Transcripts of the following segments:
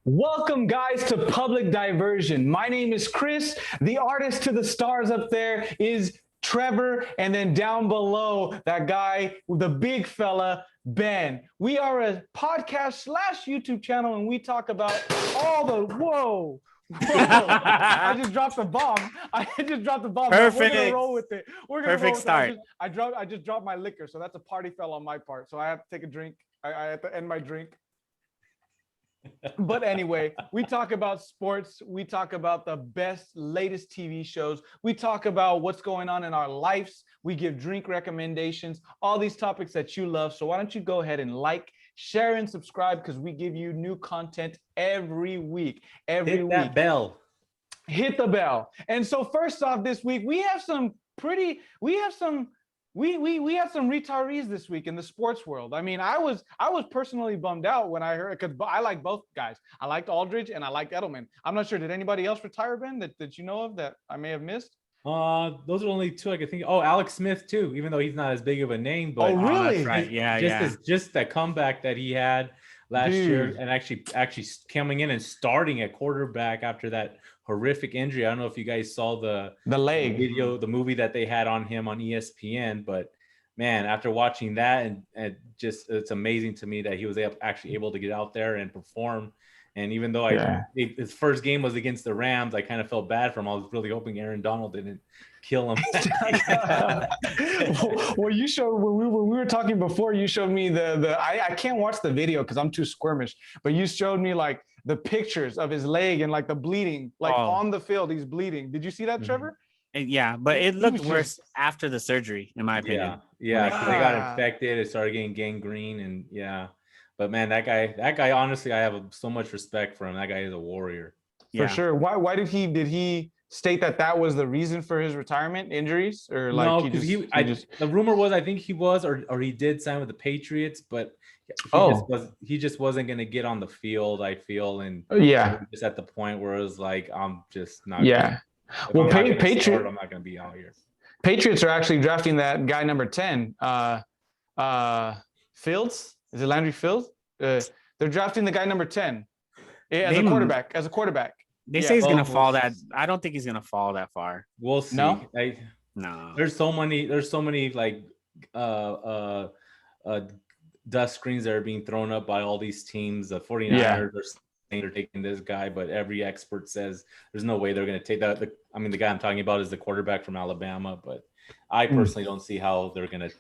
Welcome, guys, to Public Diversion. My name is Chris. The artist to the stars up there is Trevor. And then down below, that guy, the big fella, Ben. We are a podcast / YouTube channel, and we talk about all the, whoa. I just dropped the bomb. Perfect. We're gonna roll with it. Perfect start. I just dropped my liquor, so that's a party foul on my part. So I have to take a drink. I have to end my drink. But anyway, we talk about sports. We talk about the best, latest TV shows. We talk about what's going on in our lives. We give drink recommendations, all these topics that you love. So why don't you go ahead and like, share, and subscribe, because we give you new content every week. Hit that bell. Hit the bell. And so first off, this week, we have some retirees this week in the sports world. I mean, I was personally bummed out when I heard, because I like both guys. I liked Aldridge and I liked Edelman. I'm not sure, did anybody else retire, Ben, that you know of that I may have missed? Those are only two I could think of. Oh, Alex Smith too, even though he's not as big of a name. But oh, really? That's right. Yeah, just that comeback that he had last year, and actually coming in and starting at quarterback after that horrific injury. I don't know if you guys saw the leg video, the movie that they had on him on ESPN, but man, after watching that, and just, it's amazing to me that he was actually able to get out there and perform. And even though his first game was against the Rams, I kind of felt bad for him. I was really hoping Aaron Donald didn't kill him. Well, you showed, when we were talking before, you showed me I can't watch the video because I'm too squirmish, but you showed me like the pictures of his leg and like the bleeding, like on the field, he's bleeding. Did you see that, Trevor? Yeah, but it looked worse after the surgery, in my opinion. Yeah, because they got infected. It started getting gangrene, and yeah. But man, that guy, honestly, I have so much respect for him. That guy is a warrior. For sure. Why did he state that was the reason for his retirement? Injuries, or like? No, because the rumor was, I think he was, or he did sign with the Patriots, but he just wasn't going to get on the field, I feel, and just at the point where it was like, I'm just not. Yeah. Well, Patriots, I'm not going to be out here. Patriots are actually drafting that guy number 10, Fields. Is it Landry Fields? They're drafting the guy number 10 as a quarterback. They say he's gonna fall that. I don't think he's gonna fall that far. We'll see. No. No. There's so many like dust screens that are being thrown up by all these teams. The 49ers are saying they're taking this guy, but every expert says there's no way they're going to take that. The guy I'm talking about is the quarterback from Alabama, but I personally don't see how they're gonna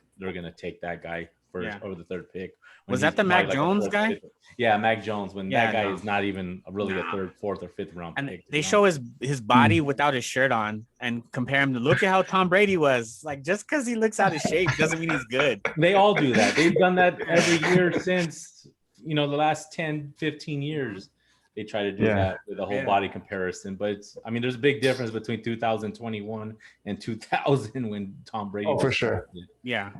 take that guy first over the third pick. Was that the Mac Jones guy? Fifth. Yeah, Mac Jones. When that guy is not even really a third, fourth, or fifth round pick. They show his body without his shirt on and compare him to look at how Tom Brady was. Like, just because he looks out of shape doesn't mean he's good. They all do that. They've done that every year since the last 10, 15 years. They try to do that with a whole body comparison. But there's a big difference between 2021 and 2000 when Tom Brady. Oh, for sure. Yeah.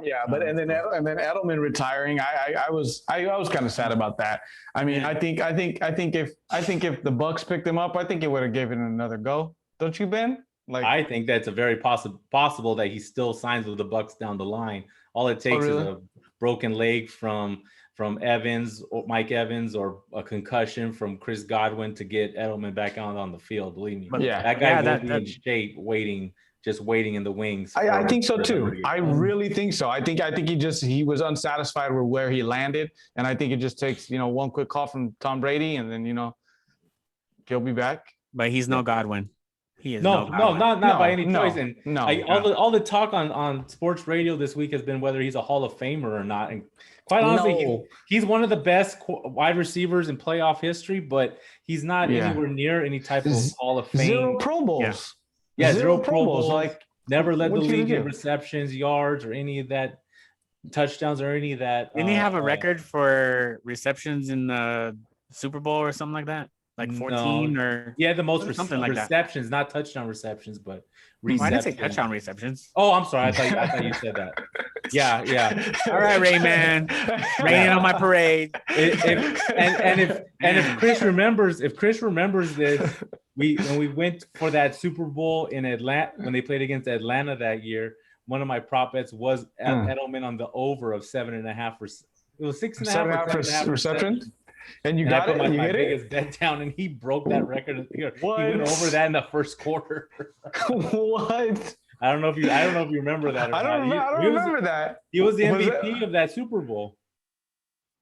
Yeah, but and then Edelman retiring, I was kind of sad about that. I mean, I think if the Bucks picked him up, I think it would have given him another go. Don't you, Ben? Like, I think that's a very possible that he still signs with the Bucks down the line. All it takes is a broken leg from Evans or Mike Evans, or a concussion from Chris Godwin to get Edelman back on the field. Believe me, that guy will be in shape, just waiting in the wings. I think so too. I really think so. I think he was unsatisfied with where he landed, and I think it just takes one quick call from Tom Brady, and then he'll be back. But he's no Godwin. He is not by any choice. And all the talk on sports radio this week has been whether he's a Hall of Famer or not. And quite honestly, he's one of the best wide receivers in playoff history, but he's not anywhere near any type of Hall of Fame. 0 Pro Bowls. Yeah, 0 Pro Bowls. Like, never led the league in receptions, yards, or any of that, touchdowns, or any of that. Didn't he have a record for receptions in the Super Bowl or something like that? Like 14 or the most something like receptions, not touchdown receptions, but receptions. I didn't say touchdown receptions. Oh, I'm sorry. I thought you said that. Yeah. All right, Rayman, raining on my parade. If Chris remembers this, when we went for that Super Bowl in Atlanta, when they played against Atlanta that year, one of my prop bets was Edelman on the over of 7.5. It was 6.5 receptions. And you And I got put it? my, You my hit it? biggest bet down, and he broke that record. He What? went over that in the first quarter. What? I don't know if you remember that or I don't not. remember, I don't remember that. He was the Was MVP of that Super Bowl.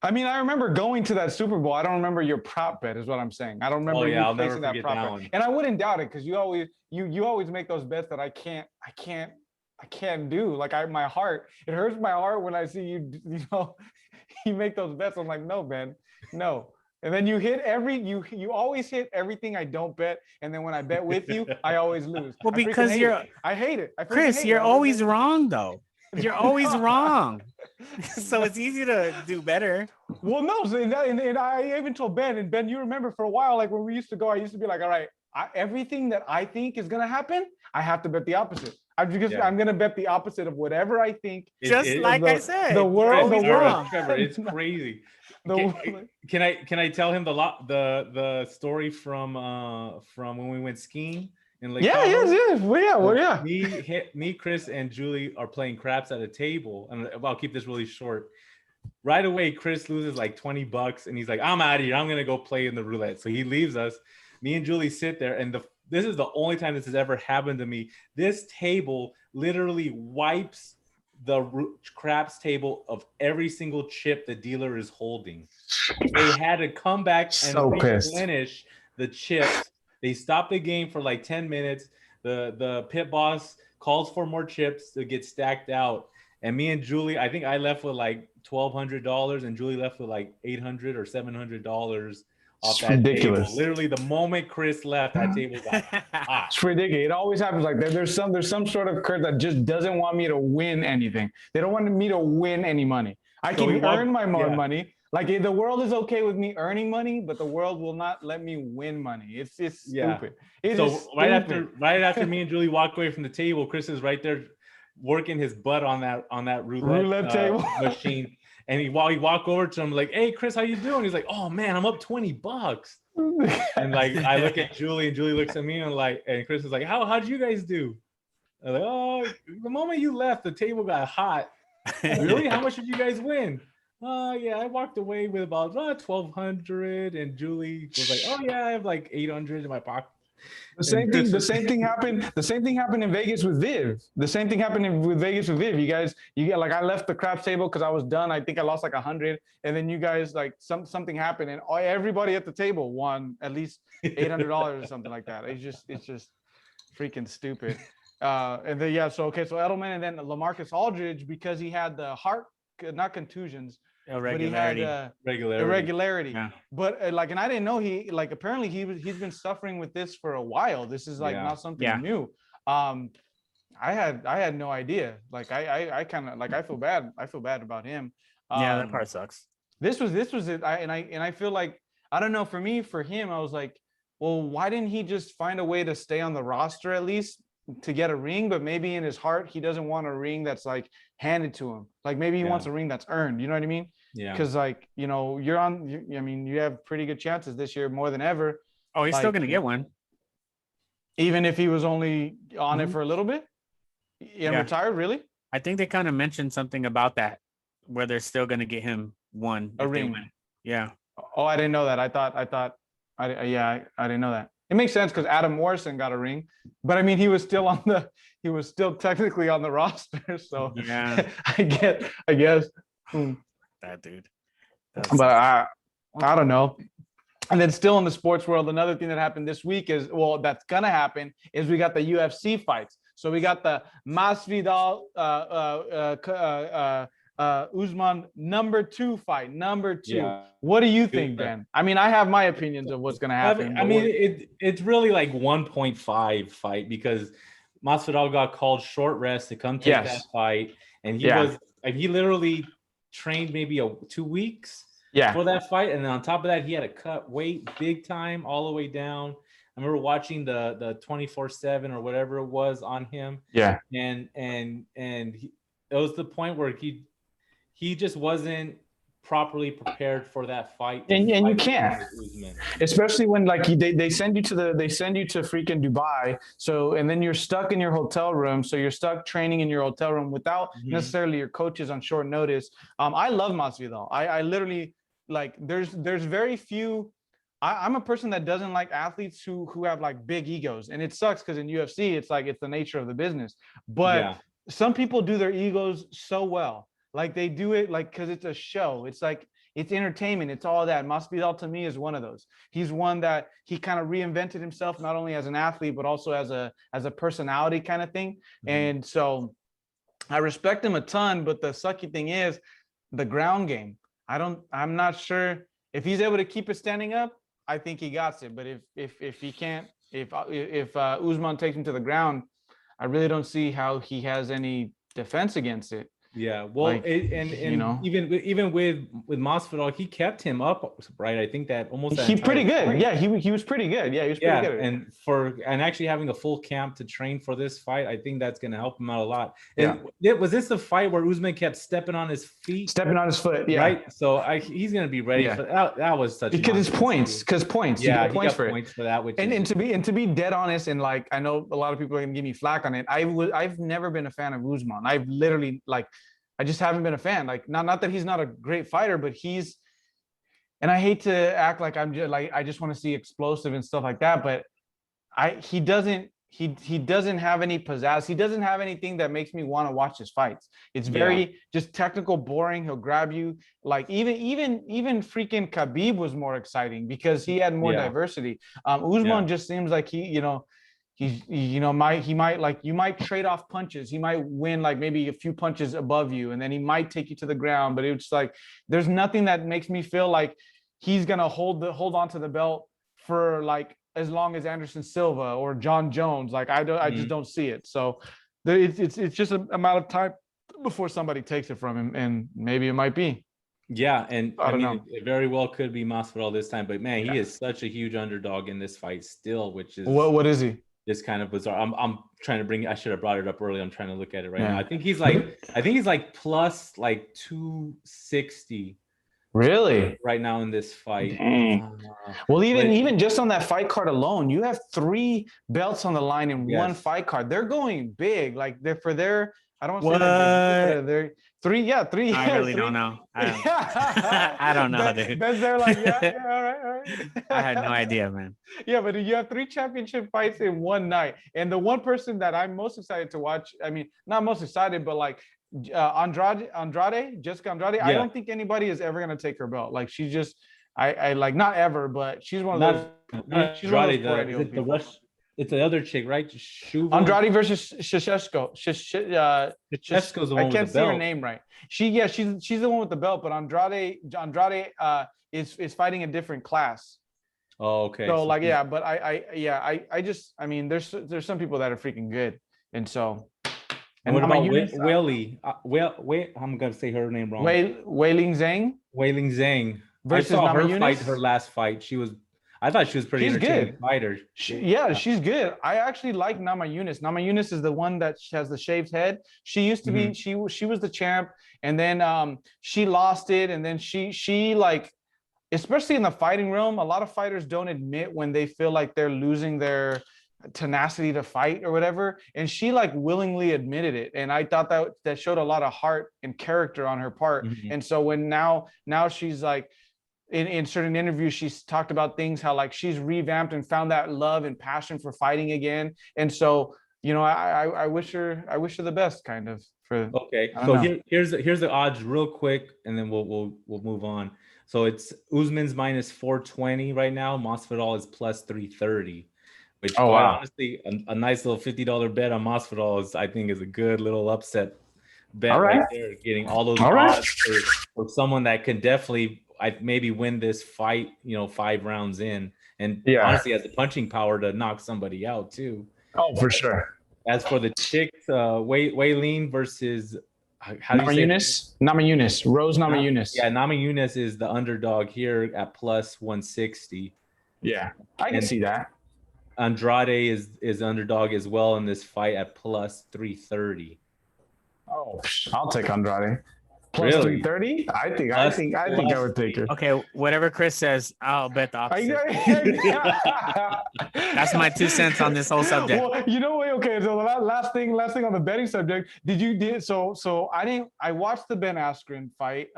I mean, I remember going to that Super Bowl. I don't remember your prop bet, is what I'm saying. I don't remember you I'll never placing that forget prop that bet. one. And I wouldn't doubt it because you always make those bets that I can't do. Like my heart, it hurts my heart when I see you, you make those bets. I'm like, no, man, no. And then you hit you always hit everything I don't bet. And then when I bet with you, I always lose. Well, because I hate it. Chris, you're always wrong though. You're always wrong. So it's easy to do better. Well, no, and I even told Ben, and Ben, you remember for a while, like when we used to go, I used to be like, all right, everything that I think is gonna happen, I have to bet the opposite. I'm gonna bet the opposite of whatever I think. I said, the world, Trevor, it's crazy. Can I tell him the story from when we went skiing in Lake Tahoe? Yes. Well, yeah. Me, Chris, and Julie are playing craps at a table, and I'll keep this really short. Right away, Chris loses like $20, and he's like, "I'm out of here. I'm gonna go play in the roulette." So he leaves us. Me and Julie sit there, and this is the only time this has ever happened to me. This table literally wipes the craps table of every single chip the dealer is holding. They had to come back and replenish the chips. They stopped the game for like 10 minutes. The pit boss calls for more chips to get stacked out. And me and Julie, I think I left with like $1,200, and Julie left with like $800 or $700 off that ridiculous. Table. Literally, the moment Chris left, that table got hot. It's ridiculous. It always happens like that. There's some sort of curse that just doesn't want me to win anything. They don't want me to win any money. I can earn my money. Like the world is okay with me earning money, but the world will not let me win money. It's stupid. Right after me and Julie walk away from the table, Chris is right there working his butt on that roulette table machine. And while he walk over to him, like, "Hey, Chris, how you doing?" He's like, "Oh man, I'm up $20." And like, I look at Julie, and Julie looks at me, and Chris is like, "How'd you guys do?" I'm like, "Oh, the moment you left, the table got hot." "Really? How much did you guys win?" Yeah, I walked away with about $1,200, and Julie was like, "Oh yeah, I have like $800 in my pocket." The same thing happened in Vegas with Viv. The same thing happened with Vegas with Viv. You get like, I left the craps table because I was done. I think I lost like 100, and then you guys like something happened, and everybody at the table won at least $800 or something like that. It's just freaking stupid. And then so Edelman, and then LaMarcus Aldridge, because he had the heart, not contusions, irregularity. But he had irregularity. Yeah. But and I didn't know apparently he's been suffering with this for a while. This is not something new. I had no idea. Like I kind of I feel bad. I feel bad about him. That part sucks. This was it. I feel like, I don't know, for him, I was like, well, why didn't he just find a way to stay on the roster at least to get a ring? But maybe in his heart, he doesn't want a ring that's like handed to him. Like maybe he wants a ring that's earned. You know what I mean? Yeah. Because you have pretty good chances this year more than ever. Oh, he's still gonna get one, even if he was only on it for a little bit and retired. Really? I think they kind of mentioned something about that, where they're still gonna get him a ring. Yeah. Oh, I didn't know that. I didn't know that. It makes sense because Adam Morrison got a ring, but I mean, he was still technically on the roster. So yeah, I guess. That dude. But I don't know. And then still in the sports world, another thing that happened this week that's gonna happen is we got the UFC fights. So we got the Masvidal Usman number 2 fight. Yeah. What do you think, Ben? I mean, I have my opinions of what's gonna happen. I mean, it's really like 1.5 fight, because Masvidal got called short rest to come take that fight, and he literally trained maybe 2 weeks for that fight, and then on top of that, he had to cut weight big time all the way down. I remember watching the 24/7 or whatever it was on him. Yeah, and it was the point where he just wasn't properly prepared for that fight. And you can't, especially when they send you to freaking Dubai. So, and then you're stuck in your hotel room. So you're stuck training in your hotel room without necessarily your coaches on short notice. I love Masvidal. I literally, like there's very few. I'm a person that doesn't like athletes who have like big egos, and it sucks because in UFC it's like it's the nature of the business. But some people do their egos so well, like they do it like because it's a show. It's like it's entertainment. It's all that. Masvidal to me is one of those. He's one that he kind of reinvented himself not only as an athlete but also as a personality kind of thing. And so I respect him a ton. But the sucky thing is the ground game. I'm not sure if he's able to keep it standing up. I think he got it. But if he can't, if Usman takes him to the ground, I really don't see how he has any defense against it. Yeah, well, Like, and you know, even with Masvidal, he kept him up, right? I think that almost that he's pretty good. fight. Yeah, he was pretty good. Yeah, he was pretty good. And actually having a full camp to train for this fight, I think that's going to help him out a lot. Yeah. And was this the fight where Usman kept stepping on his feet? Stepping on his foot, yeah. Right. So he's going to be ready for that. That was such because it's points. Because points. Yeah, he got for that. Which and to be dead honest, and like I know a lot of people are going to give me flack on it. I've never been a fan of Usman. I've literally like. I just haven't been a fan. Like, not that he's not a great fighter, but and I hate to act like I'm just like I just want to see explosive and stuff like that. But he doesn't have any pizzazz. He doesn't have anything that makes me want to watch his fights. It's very just technical, boring. He'll grab you. Like even freaking Khabib was more exciting because he had more diversity. Usman just seems like you might trade off punches. He might win like maybe a few punches above you, and then he might take you to the ground. But it's like there's nothing that makes me feel like he's gonna hold on to the belt for like as long as Anderson Silva or John Jones. Like I just don't see it. So it's just a amount of time before somebody takes it from him, and maybe it might be. Yeah, and I mean, it very well could be Masvidal this time. But man, he is such a huge underdog in this fight still, which is what is he? It's kind of bizarre. I'm trying to bring. I should have brought it up early. I'm trying to look at it right now. I think he's like plus like 260. Really? Right now in this fight. Well, even just on that fight card alone, you have 3 belts on the line in one fight card. They're going big. Like they're for their. I don't want to say that they're 3. Yeah, 3. I really don't know. I don't know, dude. They're like, all right. I had no idea, man. Yeah, but you have 3 championship fights in one night. And the one person that I'm most excited to watch, I mean, not most excited, but like Jessica Andrade. Yeah. I don't think anybody is ever going to take her belt. Like she's just, I like not ever, but she's one of those. She's Andrade, the Rush. It's the other chick, right? Andrade versus Shasheshko. Shasheshko's the one I can't with the see belt. her name right. She's the one with the belt, but Andrade is fighting a different class. Oh, okay. So like, but I mean, there's some people that are freaking good, and so. And what about Weili? I'm gonna say her name wrong. Weili Zhang. Weili Zhang. Versus I saw her Namajunas? fight. Her last fight, I thought she was pretty entertaining good. fighter. She's good. I actually like Namajunas. Namajunas is the one that has the shaved head. She used to be. She was the champ, and then she lost it, and then she like, especially in the fighting realm, a lot of fighters don't admit when they feel like they're losing their tenacity to fight or whatever, and she like willingly admitted it, and I thought that showed a lot of heart and character on her part. And so when now she's like in certain interviews she's talked about things how like she's revamped and found that love and passion for fighting again, and so I wish her the best kind of for. Okay, so here's the odds real quick, and then we'll move on. So it's Usman's minus 420 right now. Masvidal is plus 330. Which honestly, a nice little $50 bet on Masvidal I think is a good little upset bet right there. Getting all those odds for someone that could definitely maybe win this fight, 5 rounds in, and honestly has the punching power to knock somebody out too. Oh, for sure. As for the chicks, Weili versus how do you say Namajunas, Rose Namajunas. Yeah, Namajunas is the underdog here at plus 160. Yeah, I can see that. Andrade is underdog as well in this fight at plus 330. Oh, I'll take Andrade. Plus 330? I think I would take her. Okay, whatever Chris says, I'll bet the opposite. That's my 2 cents on this whole subject. Well, okay, so the last thing on the betting subject, I watched the Ben Askren fight.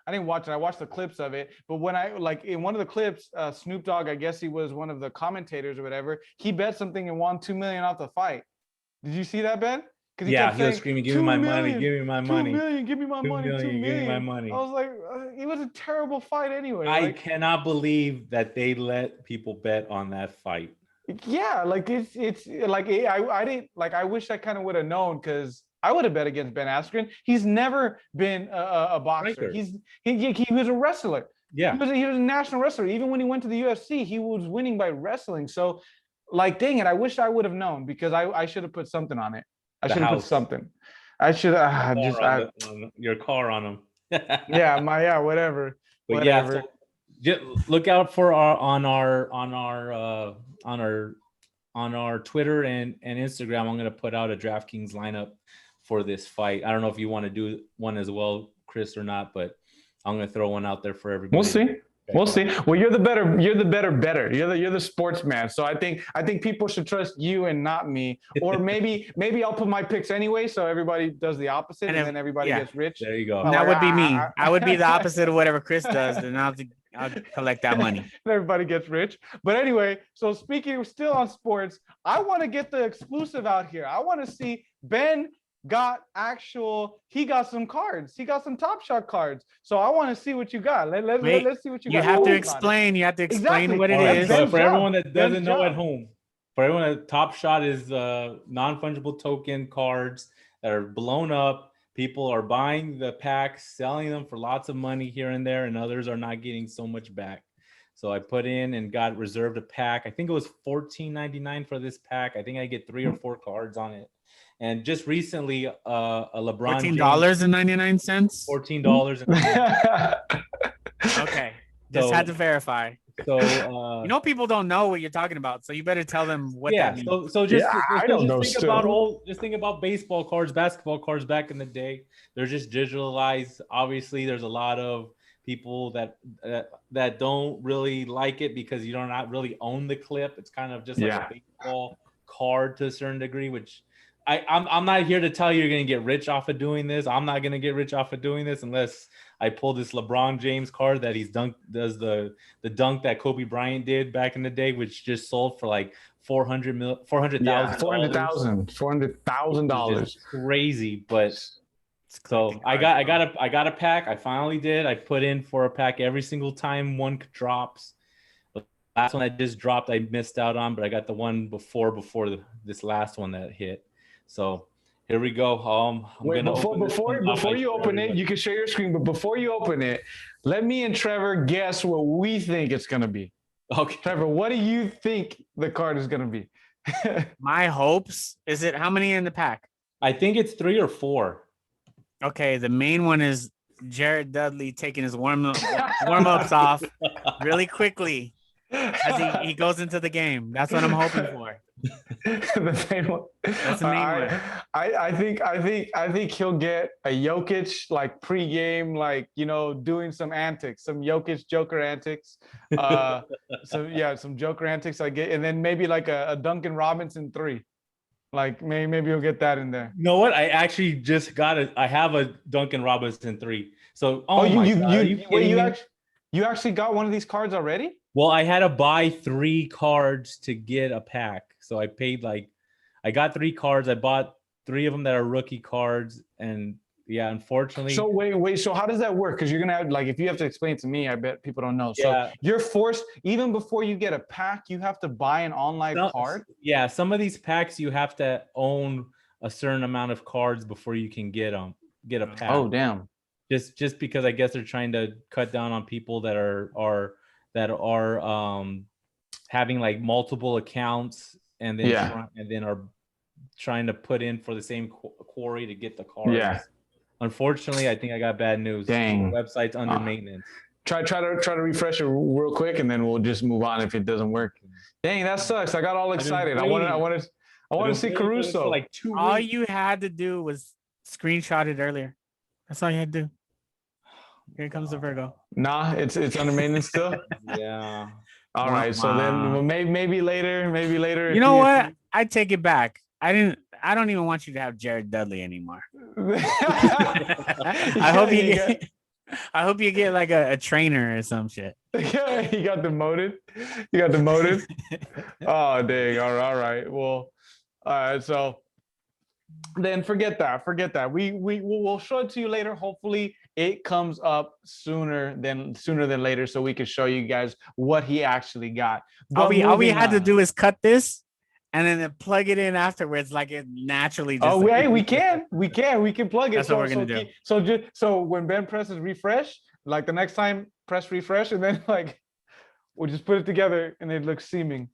I didn't watch it. I watched the clips of it. But when I like in one of the clips, Snoop Dogg, I guess he was one of the commentators or whatever. He bet something and won $2 million off the fight. Did you see that, Ben? Because he was screaming, "Give me my money! Give me my money! 2 million! Give me my money! 2 million! Give me my money!" I was like, it was a terrible fight anyway. I cannot believe that they let people bet on that fight. Yeah, like it's like I didn't like. I wish I kind of would have known because I would have bet against Ben Askren. He's never been a boxer. He was a wrestler. Yeah, he was a national wrestler. Even when he went to the UFC, he was winning by wrestling. So, like, dang it, I wish I would have known because I should have put something on it. I should have put something. I should your car on him. Whatever. But whatever. Yeah, so just look out for on our Twitter and Instagram. I'm gonna put out a DraftKings lineup for this fight. I don't know if you want to do one as well, Chris, or not, but I'm gonna throw one out there for everybody. We'll see. We'll see. Well, you're the better. You're the sportsman. So I think people should trust you and not me. Or maybe I'll put my picks anyway, so everybody does the opposite, and then everybody gets rich. There you go. That would be me. I would be the opposite of whatever Chris does, and I'll collect that money. Everybody gets rich. But anyway, so speaking still on sports, I want to get the exclusive out here. I want to see Ben got some cards. He got some Top Shot cards. So I want to see what you got. Let's see what you got. You have to explain what it is. For everyone that doesn't know at home, for everyone that Top Shot is non-fungible token cards that are blown up. People are buying the packs, selling them for lots of money here and there, and others are not getting so much back. So I put in and got reserved a pack. I think it was $14.99 for this pack. I think I get 3 or 4 cards on it. And just recently, a LeBron $14.99. $14. Okay, just had to verify. So people don't know what you're talking about, so you better tell them what that means. So just think about baseball cards, basketball cards back in the day. They're just digitalized. Obviously, there's a lot of people that don't really like it because you do not really own the clip. It's kind of just like a baseball card to a certain degree, which I'm not here to tell you you're going to get rich off of doing this. I'm not going to get rich off of doing this unless I pull this LeBron James card that does the dunk that Kobe Bryant did back in the day, which just sold for like $400,000. Crazy, but so I got a pack. I finally did. I put in for a pack every single time one drops. The last one I just dropped, I missed out on, but I got the one before this last one that hit. So here we go. Before you open it, you can share your screen. But before you open it, let me and Trevor guess what we think it's gonna be. Okay, Trevor, what do you think the card is gonna be? My hopes. Is it how many in the pack? I think it's 3 or 4. Okay, the main one is Jared Dudley taking his warm-ups off really quickly as he goes into the game. That's what I'm hoping for. The main one. That's the main one. I think he'll get a Jokic like pregame, like doing some antics, some Jokic Joker antics. Some Joker antics. I get, and then maybe like a Duncan Robinson 3. Like maybe you'll get that in there. You know what? I actually just got it. I have a Duncan Robinson 3. So you actually got one of these cards already? Well, I had to buy 3 cards to get a pack. So I paid I got 3 cards. I bought 3 of them that are rookie cards, and unfortunately. So wait. So how does that work? Because you're gonna have if you have to explain it to me, I bet people don't know. So you're forced, even before you get a pack, you have to buy an online card. Yeah, some of these packs you have to own a certain amount of cards before you can get a pack. Oh damn! Just because I guess they're trying to cut down on people that are having like multiple accounts and then are trying to put in for the same quarry to get the cards. Yeah. Unfortunately, I think I got bad news. Dang. The website's under maintenance. Try to refresh it real quick, and then we'll just move on if it doesn't work. Dang, that sucks. I got all excited. I want to see Caruso. Like 2 weeks. All you had to do was screenshot it earlier. That's all you had to do. Here comes the Virgo. Nah, it's under maintenance still. Yeah. All right. So then maybe later. You know what? I take it back. I don't even want you to have Jared Dudley anymore. I hope you I hope you get like a trainer or some shit. Yeah, he got demoted. He got demoted. Oh, dang. All right. Well, all right. So then forget that. Forget that. We'll show it to you later. Hopefully, it comes up sooner than later, so we can show you guys what he actually got. All But we had to on. do is cut this and then plug it in afterwards, like it naturally just. Oh, hey, we can plug it. That's what we're gonna do. So when Ben presses refresh, like the next time, press refresh, and then like we'll just put it together, and it looks seaming.